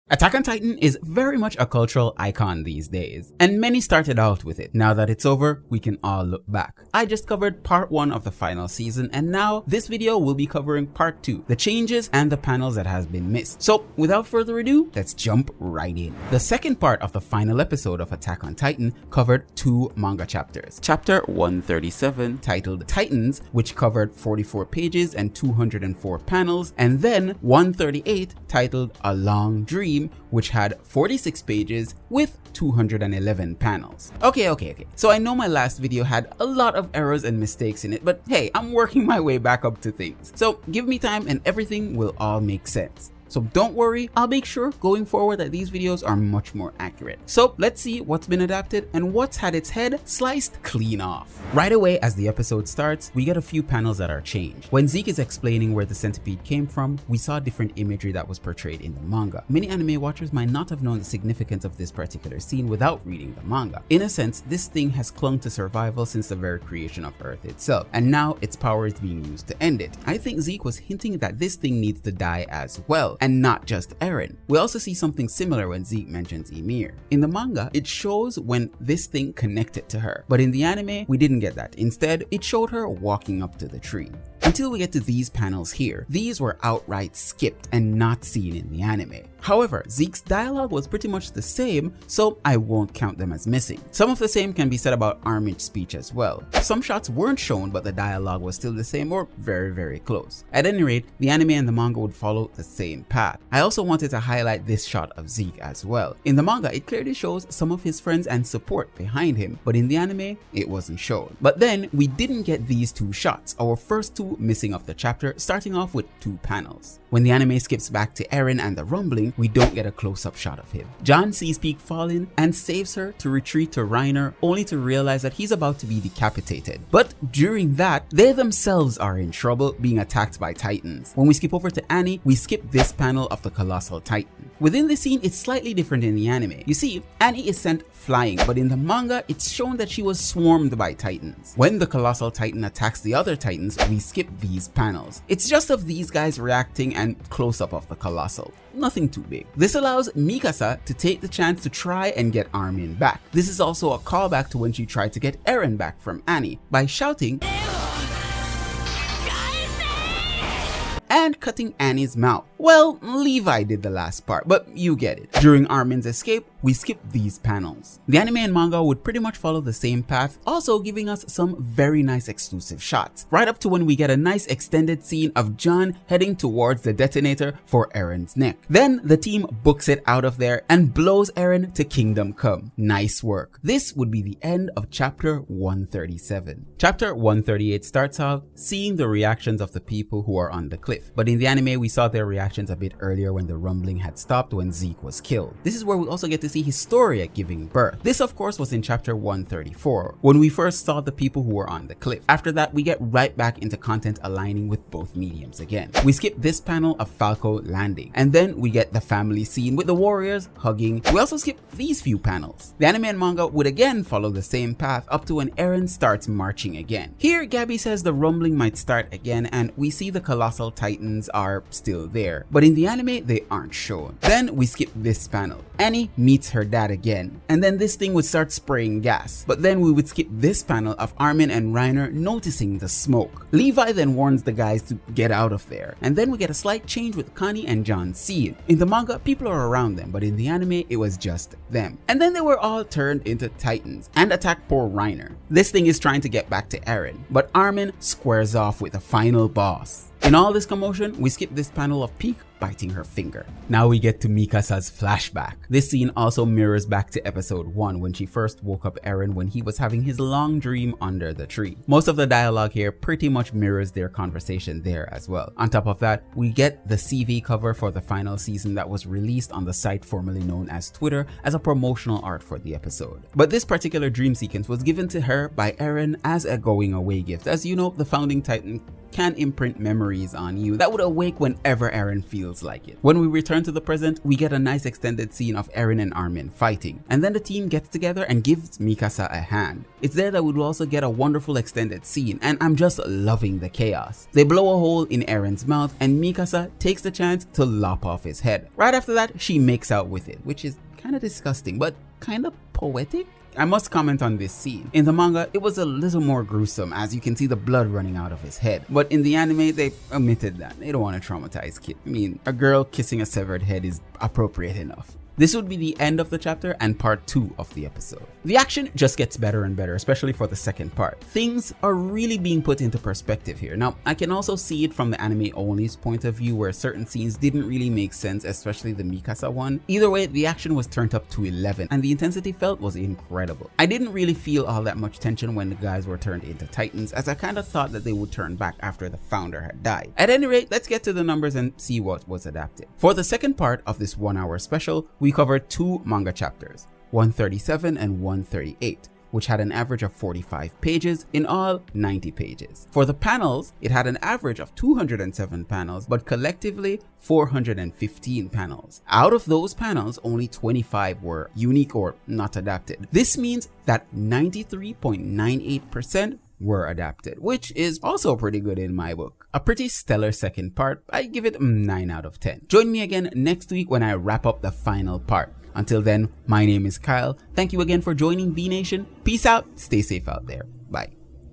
Attack on Titan is very much a cultural icon these days, and many started out with it. Now that it's over, we can all look back. I just covered part 1 of the final season, and now this video will be covering part 2, the changes and the panels that has been missed. So without further ado, let's jump right in. The second part of the final episode of Attack on Titan covered 2 manga chapters. Chapter 137 titled Titans, which covered 44 pages and 204 panels, and then 138 titled A Long Dream, which had 46 pages with 211 panels. Okay. So I know my last video had a lot of errors and mistakes in it, but hey, I'm working my way back up to things. So give me time and everything will all make sense. So don't worry, I'll make sure going forward that these videos are much more accurate. So let's see what's been adapted and what's had its head sliced clean off. Right away as the episode starts, we get a few panels that are changed. When Zeke is explaining where the centipede came from, we saw different imagery that was portrayed in the manga. Many anime watchers might not have known the significance of this particular scene without reading the manga. In a sense, this thing has clung to survival since the very creation of Earth itself, and now its power is being used to end it. I think Zeke was hinting that this thing needs to die as well, and not just Eren. We also see something similar when Zeke mentions Ymir. In the manga, it shows when this thing connected to her, but in the anime, we didn't get that. Instead, it showed her walking up to the tree. Until we get to these panels here, these were outright skipped and not seen in the anime. However, Zeke's dialogue was pretty much the same, so I won't count them as missing. Some of the same can be said about Armin's speech as well. Some shots weren't shown, but the dialogue was still the same or very close. At any rate, the anime and the manga would follow the same path. I also wanted to highlight this shot of Zeke as well. In the manga, it clearly shows some of his friends and support behind him, but in the anime, it wasn't shown. But then, we didn't get these 2 shots, our first 2 missing of the chapter, starting off with 2 panels. When the anime skips back to Eren and the rumbling, we don't get a close-up shot of him. John sees Peak falling and saves her to retreat to Reiner, only to realize that he's about to be decapitated. But during that, they themselves are in trouble, being attacked by Titans. When we skip over to Annie, we skip this panel of the Colossal Titan. Within the scene, it's slightly different in the anime. You see, Annie is sent flying, but in the manga, it's shown that she was swarmed by Titans. When the Colossal Titan attacks the other Titans, we skip these panels. It's just of these guys reacting and close-up of the Colossal. Nothing too big. This allows Mikasa to take the chance to try and get Armin back. This is also a callback to when she tried to get Eren back from Annie by shouting and cutting Annie's mouth. Well, Levi did the last part, but you get it. During Armin's escape, we skip these panels. The anime and manga would pretty much follow the same path, also giving us some very nice exclusive shots, right up to when we get a nice extended scene of John heading towards the detonator for Eren's neck. Then the team books it out of there and blows Eren to Kingdom Come. Nice work. This would be the end of chapter 137. Chapter 138 starts off seeing the reactions of the people who are on the cliff, but in the anime we saw their reactions a bit earlier when the rumbling had stopped when Zeke was killed. This is where we also get to see Historia giving birth. This of course was in chapter 134 when we first saw the people who were on the cliff. After that, we get right back into content aligning with both mediums again. We skip this panel of Falco landing, and then we get the family scene with the warriors hugging. We also skip these few panels. The anime and manga would again follow the same path up to when Eren starts marching again. Here Gabby says the rumbling might start again and we see the Colossal Titans are still there, but in the anime they aren't shown. Then we skip this panel. Annie meets her dad again, and then this thing would start spraying gas. But then we would skip this panel of Armin and Reiner noticing the smoke. Levi then warns the guys to get out of there, and then we get a slight change with Connie and John's scene. In the manga, people are around them, but in the anime, it was just them. And then they were all turned into Titans and attack poor Reiner. This thing is trying to get back to Eren, but Armin squares off with the final boss. In all this commotion, we skip this panel of Peak biting her finger. Now we get to Mikasa's flashback. This scene also mirrors back to episode 1 when she first woke up Eren when he was having his long dream under the tree. Most of the dialogue here pretty much mirrors their conversation there as well. On top of that, we get the CV cover for the final season that was released on the site formerly known as Twitter as a promotional art for the episode. But this particular dream sequence was given to her by Eren as a going away gift. As you know, the founding Titan can imprint memories on you that would awake whenever Eren feels feels like it. When we return to the present, we get a nice extended scene of Eren and Armin fighting, and then the team gets together and gives Mikasa a hand. It's there that we'll also get a wonderful extended scene, and I'm just loving the chaos. They blow a hole in Eren's mouth, and Mikasa takes the chance to lop off his head. Right after that, she makes out with it, which is kind of disgusting, but kind of poetic. I must comment on this scene. In the manga, it was a little more gruesome, as you can see the blood running out of his head. But in the anime, they omitted that. They don't want to traumatize kids. I mean, a girl kissing a severed head is appropriate enough. This would be the end of the chapter and part 2 of the episode. The action just gets better and better, especially for the second part. Things are really being put into perspective here. Now, I can also see it from the anime only's point of view, where certain scenes didn't really make sense, especially the Mikasa one. Either way, the action was turned up to 11 and the intensity felt was incredible. I didn't really feel all that much tension when the guys were turned into Titans, as I kind of thought that they would turn back after the founder had died. At any rate, let's get to the numbers and see what was adapted. For the second part of this 1-hour special, we covered 2 manga chapters, 137 and 138, which had an average of 45 pages, in all 90 pages. For the panels, it had an average of 207 panels, but collectively 415 panels. Out of those panels, only 25 were unique or not adapted. This means that 93.98% were adapted, which is also pretty good in my book. A pretty stellar second part. I give it 9 out of 10. Join me again next week when I wrap up the final part. Until then, my name is Kyle. Thank you again for joining V Nation. Peace out. Stay safe out there. Bye.